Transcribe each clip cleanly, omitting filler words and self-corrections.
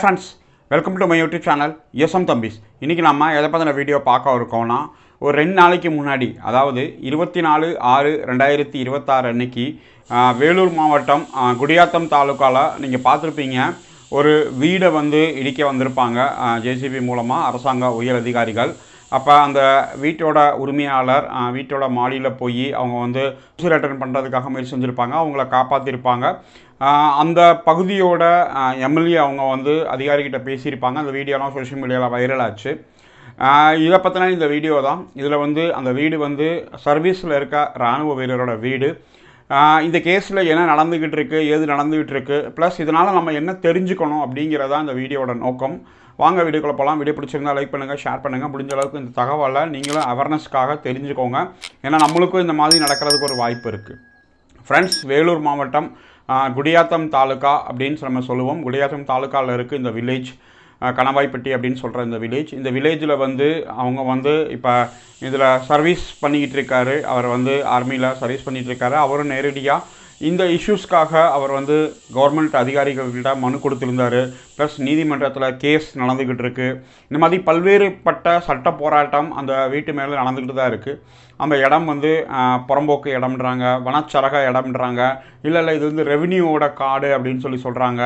Friends, welcome to my YouTube channel YesM Thambis. இன்னைக்கு நம்ம எதை பத்தின வீடியோ பார்க்க இருக்கோம்னா ஒரு 2 நாளைக்கு முன்னாடி அதாவது 24/6/2026 அன்னைக்கு வேலூர் மாவட்டம் குடியாத்தம் தாலுகால நீங்க பார்த்திருப்பீங்க ஒரு வீடை வந்து இடிக்க வந்திருப்பாங்க ஜேசிபி மூலமா அரசாங்க உயர் அதிகாரிகள். அப்போ அந்த வீட்டோட உரிமையாளர் வீட்டோட மாடியில் போய் அவங்க வந்து ரிட்டர்ன் பண்ணுறதுக்காக முயற்சி செஞ்சுருப்பாங்க, அவங்கள காப்பாற்றிருப்பாங்க. அந்த பகுதியோட எம்எல்ஏ அவங்க வந்து அதிகாரிகிட்ட பேசியிருப்பாங்க. அந்த வீடியோலாம் சோஷியல் மீடியாவில் வைரல் ஆச்சு. இதை பற்றின இந்த வீடியோ தான். இதில் வந்து அந்த வீடு வந்து சர்வீஸில் இருக்க இராணுவ வீரரோட வீடு. இந்த கேஸில் என்ன நடந்துக்கிட்டு இருக்குது, ஏது நடந்துக்கிட்டு இருக்குது, ப்ளஸ் இதனால் நம்ம என்ன தெரிஞ்சுக்கணும் அப்படிங்கிறதான் இந்த வீடியோட நோக்கம். வாங்க வீடியோக்குள்ள போகலாம். வீடியோ பிடிச்சிருந்தா லைக் பண்ணுங்கள், ஷேர் பண்ணுங்கள். முடிஞ்ச அளவுக்கு இந்த தகவலை நீங்களும் அவேர்னஸ்க்காக தெரிஞ்சுக்கோங்க. ஏன்னா நம்மளுக்கும் இந்த மாதிரி நடக்கிறதுக்கு ஒரு வாய்ப்பு இருக்குது. ஃப்ரெண்ட்ஸ், வேலூர் மாவட்டம் குடியாத்தம் தாலுகா அப்படின்னு நம்ம சொல்லுவோம். குடியாத்தம் தாலுக்காவில் இருக்குது இந்த வில்லேஜ், கணவாய்ப்பட்டி அப்படின்னு சொல்கிற இந்த வில்லேஜ். இந்த வில்லேஜில் வந்து அவங்க வந்து இப்போ இதில் சர்வீஸ் பண்ணிக்கிட்டு இருக்காரு. அவர் வந்து ஆர்மியில் சர்வீஸ் பண்ணிகிட்டு இருக்காரு. அவரும் நேரடியாக இந்த இஷ்யூஸ்க்காக அவர் வந்து கவர்மெண்ட் அதிகாரிகள்கிட்ட மனு கொடுத்துருந்தார். ப்ளஸ் நீதிமன்றத்தில் கேஸ் நடந்துக்கிட்டு இருக்குது. இந்த மாதிரி பல்வேறுபட்ட சட்ட போராட்டம் அந்த வீட்டு மேலே நடந்துக்கிட்டு தான் இருக்குது. அந்த இடம் வந்து புறம்போக்கு இடம்ன்றாங்க, வனச்சரக இடம்ன்றாங்க, இல்லை இது வந்து ரெவென்யூவோட காடு அப்படின்னு சொல்கிறாங்க.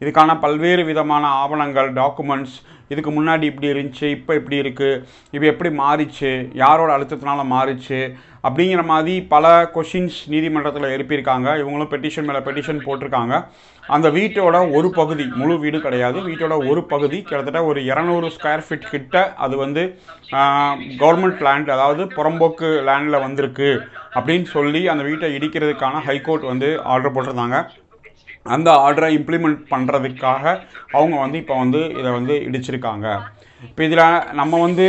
இதுக்கான பல்வேறு விதமான ஆவணங்கள், டாக்குமெண்ட்ஸ், இதுக்கு முன்னாடி இப்படி இருந்துச்சு, இப்போ இப்படி இருக்குது, இப்போ எப்படி மாறிச்சு, யாரோட அழுத்தத்தினால மாறிச்சு அப்படிங்கிற மாதிரி பல கொஷின்ஸ் நீதிமன்றத்தில் எழுப்பியிருக்காங்க. இவங்களும் பெட்டிஷன் மேலே பெட்டிஷன் போட்டிருக்காங்க. அந்த வீட்டோட ஒரு பகுதி, முழு வீடு கிடையாது, வீட்டோட ஒரு பகுதி கிட்டத்தட்ட ஒரு 200 ஸ்கொயர் ஃபீட் கிட்ட அது வந்து கவர்மெண்ட் லேண்ட், அதாவது புறம்போக்கு லேண்டில் வந்திருக்கு அப்படின்னு சொல்லி அந்த வீட்டை இடிக்கிறதுக்கான ஹைகோர்ட் வந்து ஆர்டர் போட்டிருந்தாங்க. அந்த ஆர்டரை இம்ப்ளிமெண்ட் பண்ணுறதுக்காக அவங்க வந்து இப்போ வந்து இதை வந்து இடிச்சிருக்காங்க. இப்போ இதில் நம்ம வந்து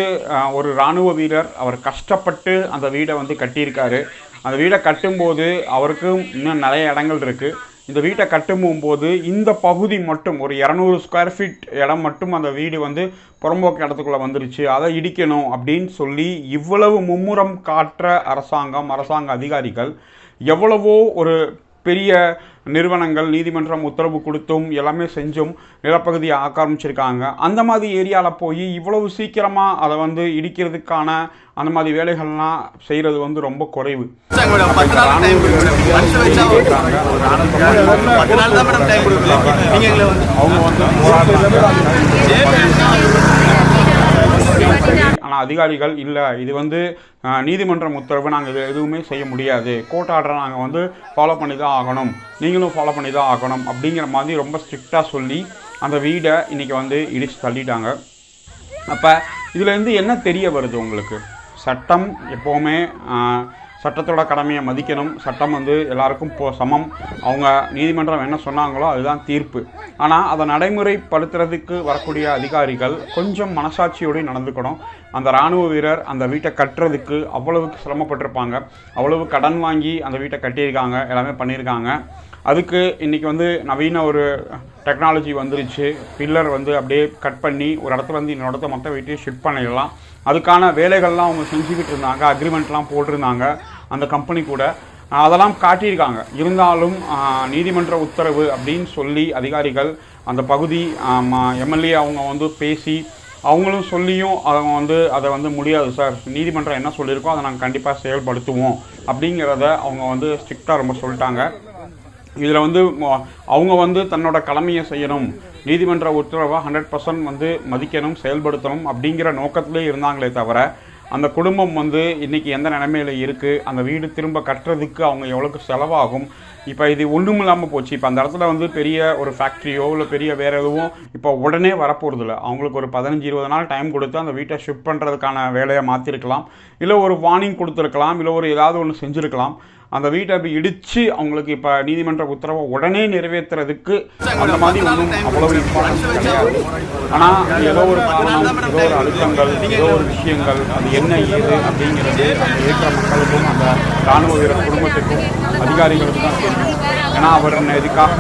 ஒரு இராணுவ வீரர் அவர் கஷ்டப்பட்டு அந்த வீடை வந்து கட்டியிருக்காரு. அந்த வீடை கட்டும்போது அவருக்கு இன்னும் நிறைய இடங்கள் இருக்குது. இந்த வீட்டை கட்டும்போது இந்த பகுதி மட்டும் ஒரு 200 ஸ்கொயர் ஃபீட் இடம் மட்டும் அந்த வீடு வந்து புறம்போக்கு இடத்துக்குள்ளே வந்துருச்சு, அதை இடிக்கணும் அப்படின்னு சொல்லி இவ்வளவு மும்முரம் காட்டுற அரசாங்க அதிகாரிகள் எவ்வளவோ ஒரு பெரிய நிறுவனங்கள் நீதிமன்றம் உத்தரவு கொடுத்தும் எல்லாமே செஞ்சும் நிலப்பகுதியை ஆக்கிரமிச்சிருக்காங்க. அந்த மாதிரி ஏரியாவில் போய் இவ்வளவு சீக்கிரமாக அதை வந்து இடிக்கிறதுக்கான அந்த மாதிரி வேலைகள்லாம் செய்கிறது வந்து ரொம்ப குறைவு. அவங்க வந்து ஆனால் அதிகாரிகள் இல்லை, இது வந்து நீதிமன்றம் உத்தரவு, நாங்கள் இது எதுவுமே செய்ய முடியாது, கோர்ட் ஆர்டரை நாங்கள் வந்து ஃபாலோ பண்ணி தான் ஆகணும், நீங்களும் ஃபாலோ பண்ணி தான் ஆகணும் அப்படிங்கிற மாதிரி ரொம்ப ஸ்ட்ரிக்டாக சொல்லி அந்த வீடை இன்றைக்கி வந்து இடித்து தள்ளிட்டாங்க. அப்போ இதுலேருந்து என்ன தெரிய வருது உங்களுக்கு? சட்டம் எப்போவுமே சட்டத்தோட கடமையை மதிக்கணும். சட்டம் வந்து எல்லாருக்கும் சமம். அவங்க நீதிமன்றம் என்ன சொன்னாங்களோ அதுதான் தீர்ப்பு. ஆனால் அதை நடைமுறைப்படுத்துறதுக்கு வரக்கூடிய அதிகாரிகள் கொஞ்சம் மனசாட்சியோடு நடந்துக்கணும். அந்த இராணுவ வீரர் அந்த வீட்டை கட்டுறதுக்கு அவ்வளவுக்கு சிரமப்பட்டிருப்பாங்க, அவ்வளவு கடன் வாங்கி அந்த வீட்டை கட்டியிருக்காங்க, எல்லாமே பண்ணியிருக்காங்க. அதுக்கு இன்றைக்கி வந்து நவீன ஒரு டெக்னாலஜி வந்துருச்சு. பில்லர் வந்து அப்படியே கட் பண்ணி ஒரு இடத்துல வந்து இன்னொரு இடத்த மொத்த வீட்டையும் ஷிஃப்ட் பண்ணிடலாம். அதுக்கான வேலைகள்லாம் அவங்க செஞ்சுக்கிட்டு இருந்தாங்க, அக்ரிமெண்ட்லாம் போட்டிருந்தாங்க அந்த கம்பெனி கூட, அதெல்லாம் காட்டியிருக்காங்க. இருந்தாலும் நீதிமன்ற உத்தரவு அப்படின்னு சொல்லி அதிகாரிகள் அந்த பகுதி எம்எல்ஏ அவங்க வந்து பேசி அவங்களும் சொல்லியும் அவங்க வந்து அதை வந்து முடியாது சார், நீதிமன்றம் என்ன சொல்லியிருக்கோ அதை நாங்கள் கண்டிப்பாக செயல்படுத்துவோம் அப்படிங்கிறத அவங்க வந்து ஸ்ட்ரிக்டாக ரொம்ப சொல்லிட்டாங்க. இதில் வந்து அவங்க வந்து தன்னோட கடமையை செய்யணும், நீதிமன்ற உத்தரவை 100% வந்து மதிக்கணும், செயல்படுத்தணும் அப்படிங்கிற நோக்கத்திலே இருந்தாங்களே தவிர அந்த குடும்பம் வந்து இன்றைக்கி எந்த நிலைமையில் இருக்குது, அந்த வீடு திரும்ப கட்டுறதுக்கு அவங்க எவ்வளோக்கு செலவாகும், இப்போ இது ஒன்றும் இல்லாமல் போச்சு. இப்போ அந்த இடத்துல வந்து பெரிய ஒரு ஃபேக்ட்ரியோ இல்லை பெரிய வேறு எதுவும் இப்போ உடனே வரப்போகிறதில்ல. அவங்களுக்கு ஒரு 15-20 நாள் டைம் கொடுத்து அந்த வீட்டை ஷிஃப்ட் பண்ணுறதுக்கான வேலையை மாற்றிருக்கலாம், இல்லை ஒரு வார்னிங் கொடுத்துருக்கலாம், இல்லை ஒரு ஏதாவது ஒன்று செஞ்சுருக்கலாம். அந்த வீட்டை அப்படி இடித்து அவங்களுக்கு இப்போ நீதிமன்ற உத்தரவை உடனே நிறைவேற்றுறதுக்கு அந்த மாதிரி ஒன்றும் அவ்வளவு இம்பார்ட்டன்ஸ் கிடையாது. ஆனால் ஏதோ ஒரு காரணம், ஏதோ ஒரு அழுத்தங்கள், ஏதோ ஒரு விஷயங்கள், அது என்ன ஏது அப்படிங்கிறது அந்த இருக்கிற மக்களுக்கும் அந்த இராணுவ வீரர் குடும்பத்துக்கும் அதிகாரிகளுக்கு தான் தெரியும். ஏன்னா அவர் இதுக்காக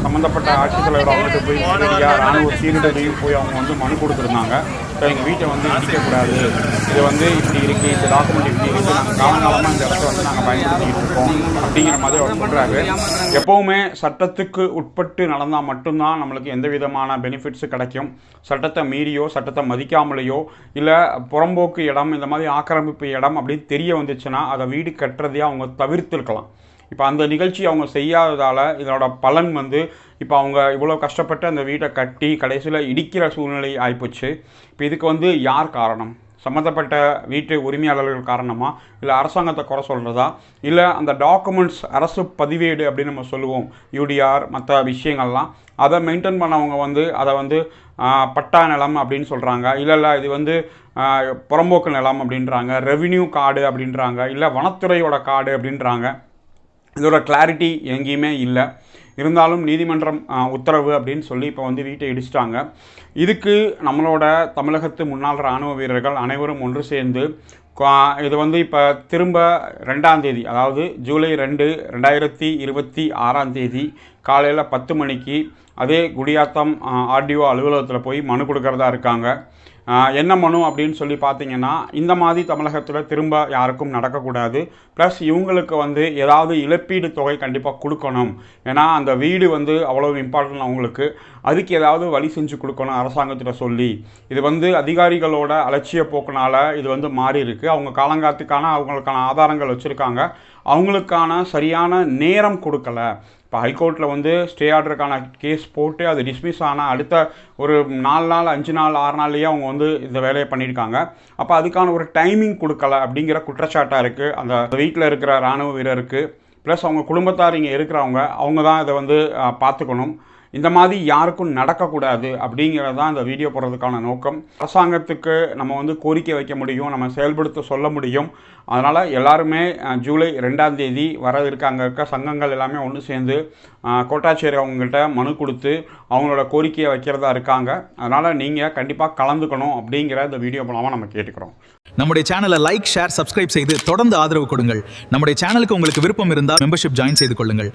சம்மந்தப்பட்ட ஆட்சித்தலைவர் அவங்ககிட்ட போய் நேரடியாக ராணுவ சீருடையும் போய் அவங்க வந்து மனு கொடுத்துருந்தாங்க. ஸோ எங்கள் வீட்டை வந்து இடிக்கக்கூடாது, இது வந்து இப்படி இருக்குது, இந்த டாக்குமெண்ட் இப்படி இருக்குது, நாங்கள் காலங்காலமாக இந்த இடத்த வந்து நாங்கள் பயன்படுத்திக்கிட்டு இருக்கோம் அப்படிங்கிற மாதிரி அவர் சொல்கிறாரு. எப்போவுமே சட்டத்துக்கு உட்பட்டு நடந்தால் மட்டும்தான் நம்மளுக்கு எந்த விதமான பெனிஃபிட்ஸு கிடைக்கும். சட்டத்தை மீறியோ சட்டத்தை மதிக்காமலேயோ இல்லை புறம்போக்கு இடம் இந்த மாதிரி ஆக்கிரமிப்பு இடம் அப்படின்னு தெரிய வந்துச்சுன்னா அதை வீடு கட்டுறதையே அவங்க தவிர்த்துருக்கலாம். இப்போ அந்த நிகழ்ச்சி அவங்க செய்யாததால் இதோட பலன் வந்து இப்போ அவங்க இவ்வளோ கஷ்டப்பட்டு அந்த வீட்டை கட்டி கடைசியில் இடிக்கிற சூழ்நிலை ஆகிப்போச்சு. இப்போ இதுக்கு வந்து யார் காரணம்? சம்மந்தப்பட்ட வீட்டு உரிமையாளர்கள் காரணமா, இல்லை அரசாங்கத்தை குறை சொல்கிறதா, இல்லை அந்த டாக்குமெண்ட்ஸ் அரசு பதிவேடு அப்படின்னு நம்ம சொல்லுவோம், யூடிஆர் மற்ற விஷயங்கள்லாம் அதை மெயின்டைன் பண்ணவங்க வந்து அதை வந்து பட்டா நிலம் அப்படின்னு சொல்கிறாங்க, இல்லை இது வந்து புறம்போக்கு நிலம் அப்படின்றாங்க, ரெவின்யூ கார்டு அப்படின்றாங்க, இல்லை வனத்துறையோட கார்டு அப்படின்றாங்க. இதோட கிளாரிட்டி எங்கேயுமே இல்லை. இருந்தாலும் நீதிமன்றம் உத்தரவு அப்படின்னு சொல்லி இப்போ வந்து வீட்டை இடிச்சிட்டாங்க. இதுக்கு நம்மளோட தமிழகத்து முன்னாள் இராணுவ வீரர்கள் அனைவரும் ஒன்று சேர்ந்து இது வந்து இப்போ திரும்ப 2ஆம் தேதி, அதாவது ஜூலை 2, 2026 காலையில் 10 மணிக்கு அதே குடியாத்தம் ஆர்டிஓ அலுவலகத்தில் போய் மனு கொடுக்கறதா இருக்காங்க. என்ன மனு அப்படின்னு சொல்லி பார்த்தீங்கன்னா, இந்த மாதிரி தமிழகத்தில் திரும்ப யாருக்கும் நடக்கக்கூடாது. ப்ளஸ் இவங்களுக்கு வந்து ஏதாவது இழப்பீடு தொகை கண்டிப்பாக கொடுக்கணும். ஏன்னா அந்த வீடு வந்து அவ்வளோ இம்பார்ட்டன்ட் அவங்களுக்கு. அதுக்கு ஏதாவது வழி செஞ்சு கொடுக்கணும் அரசாங்கத்திட்ட சொல்லி. இது வந்து அதிகாரிகளோட அலட்சிய போக்குனால இது வந்து மாறி இருக்குது. அவங்க காலங்காத்துக்கான அவங்களுக்கான ஆதாரங்கள் வச்சுருக்காங்க, அவங்களுக்கான சரியான நேரம் கொடுக்கல. இப்போ ஹைகோர்ட்டில் வந்து ஸ்டே ஆர்டருக்கான கேஸ் போட்டு அது டிஸ்மிஸ் ஆனால் அடுத்த ஒரு 4 நாள் 5 நாள் 6 நாள்லேயே அவங்க வந்து இந்த வேலையை பண்ணியிருக்காங்க. அப்போ அதுக்கான ஒரு டைமிங் கொடுக்கல அப்படிங்கிற குற்றச்சாட்டாக இருக்குது அந்த வீட்டில் இருக்கிற இராணுவ வீரருக்கு. ப்ளஸ் அவங்க குடும்பத்தார் இங்கே இருக்கிறவங்க, அவங்க தான் இதை வந்து பார்த்துக்கணும். இந்த மாதிரி யாருக்கும் நடக்கக்கூடாது அப்படிங்கிறது தான் இந்த வீடியோ போடுறதுக்கான நோக்கம். அரசாங்கத்துக்கு நம்ம வந்து கோரிக்கை வைக்க முடியும், நம்ம செயல்படுத்த சொல்ல முடியும். அதனால் எல்லாருமே ஜூலை 2ஆம் தேதி வர அங்கே இருக்க சங்கங்கள் எல்லாமே ஒன்று சேர்ந்து கோட்டாட்சியர் அவங்ககிட்ட மனு கொடுத்து அவங்களோட கோரிக்கையை வைக்கிறதா இருக்காங்க. அதனால் நீங்கள் கண்டிப்பாக கலந்துக்கணும் அப்படிங்கிற இந்த வீடியோ மூலமாக நம்ம கேட்டுக்கிறோம். நம்முடைய சேனலை லைக், ஷேர், சப்ஸ்கிரைப் செய்து தொடர்ந்து ஆதரவு கொடுங்கள். நம்முடைய சேனலுக்கு உங்களுக்கு விருப்பம் இருந்தால் மெம்பர்ஷிப் ஜாயின் செய்து கொள்ளுங்கள்.